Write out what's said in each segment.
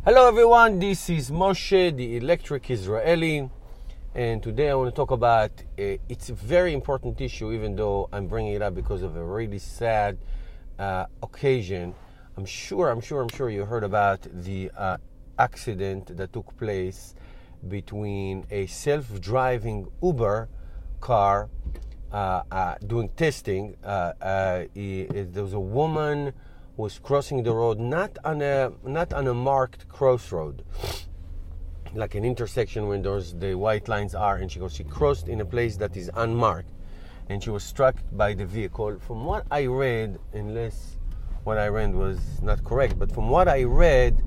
Hello everyone, this is Moshe, the Electric Israeli, and today I want to talk about, it's a very important issue, even though I'm bringing it up because of a really sad occasion. I'm sure you heard about the accident that took place between a self-driving Uber car doing testing. There was a woman was crossing the road, not on a marked crossroad, like an intersection when the white lines are, and she crossed in a place that is unmarked, and she was struck by the vehicle. From what I read, unless what I read was not correct, but from what I read,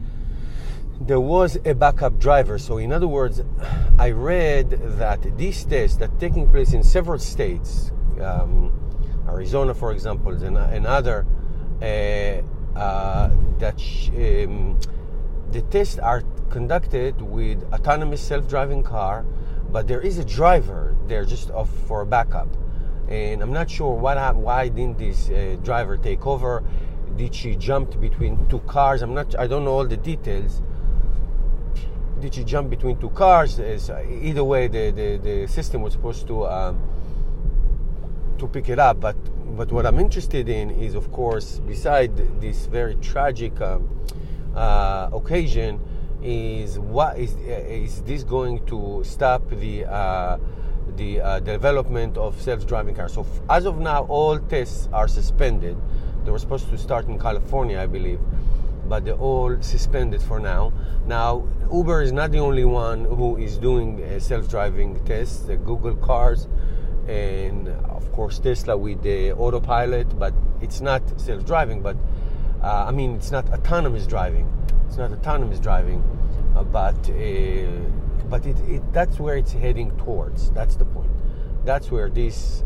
there was a backup driver. So in other words, I read that these tests that taking place in several states, Arizona for example, and other, the tests are conducted with autonomous self-driving car, but there is a driver there just for a backup, and I'm not sure why didn't this driver take over. Did she jump between two cars? I don't know all the details. Did she jump between two cars? Either way, the system was supposed to pick it up, but what I'm interested in is, of course, beside this very tragic occasion, is what is this going to stop the development of self-driving cars? So as of now, all tests are suspended. They were supposed to start in California, I believe, but they're all suspended for now. Now, Uber is not the only one who is doing self-driving tests. The Google cars, and of course Tesla with the autopilot, but it's not self-driving, but it's not autonomous driving. It's not autonomous driving, but that's where it's heading towards. That's the point. That's where this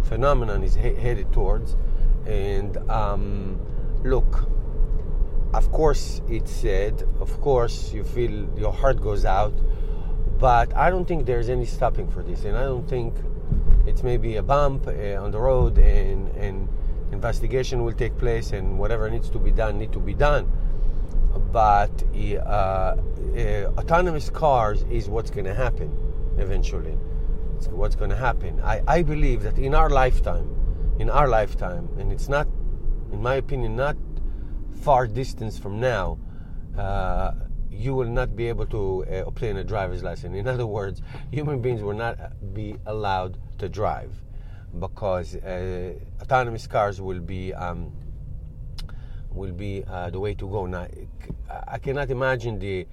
phenomenon is headed towards. And look, of course it's sad. Of course you feel your heart goes out, but I don't think there's any stopping for this, and I don't think it's maybe a bump on the road, and investigation will take place, and whatever needs to be done. But autonomous cars is what's going to happen eventually. It's what's going to happen. I believe that in our lifetime, and it's not, in my opinion, not far distance from now, you will not be able to obtain a driver's license. In other words, human beings will not be allowed to drive, because autonomous cars will be the way to go. Now, I cannot imagine the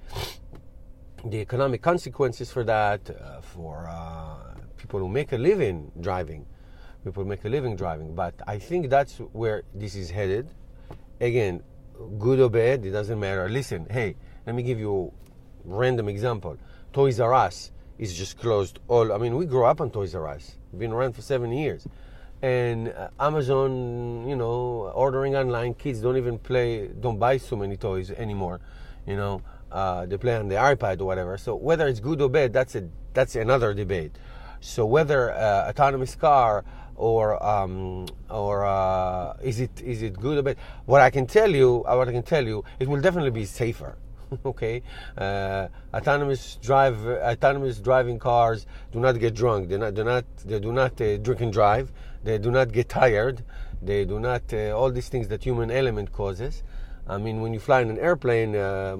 economic consequences for that, for people who make a living driving. But I think that's where this is headed. Again, good or bad, it doesn't matter. Listen, hey, let me give you a random example. Toys R Us is just closed. We grew up on Toys R Us. Been around for 7 years. And Amazon, ordering online, kids don't buy so many toys anymore. They play on the iPad or whatever. So whether it's good or bad, that's another debate. So whether autonomous car or is it good or bad? What I can tell you, it will definitely be safer. Okay, autonomous driving cars do not get drunk. They do not drink and drive. They do not get tired. They do not all these things that human element causes. When you fly in an airplane,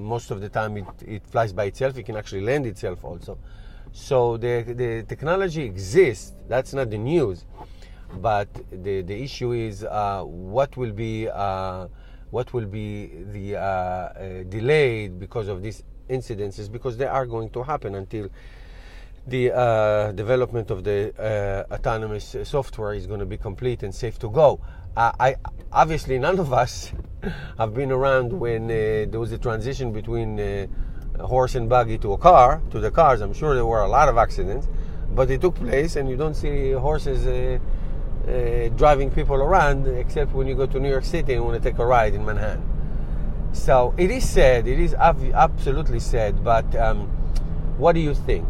most of the time it flies by itself. It can actually land itself also. So the technology exists. That's not the news. But the issue is what will be the delayed because of these incidences, because they are going to happen until the development of the autonomous software is going to be complete and safe to go. Obviously none of us have been around when there was a transition between a horse and buggy to the cars. I'm sure there were a lot of accidents, but it took place, and you don't see horses driving people around, except when you go to New York City and want to take a ride in Manhattan. So it is sad. It is absolutely sad. But what do you think?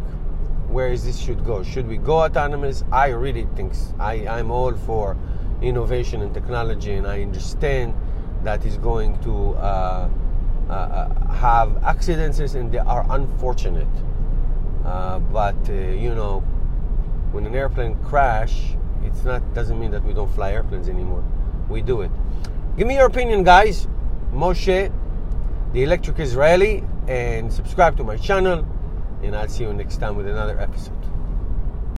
Where is this should go? Should we go autonomous? I really think I'm all for innovation and technology, and I understand that is going to have accidents and they are unfortunate. But you know, when an airplane crash, doesn't mean that we don't fly airplanes anymore. We do it. Give me your opinion, guys. Moshe, the Electric Israeli, and subscribe to my channel. And I'll see you next time with another episode.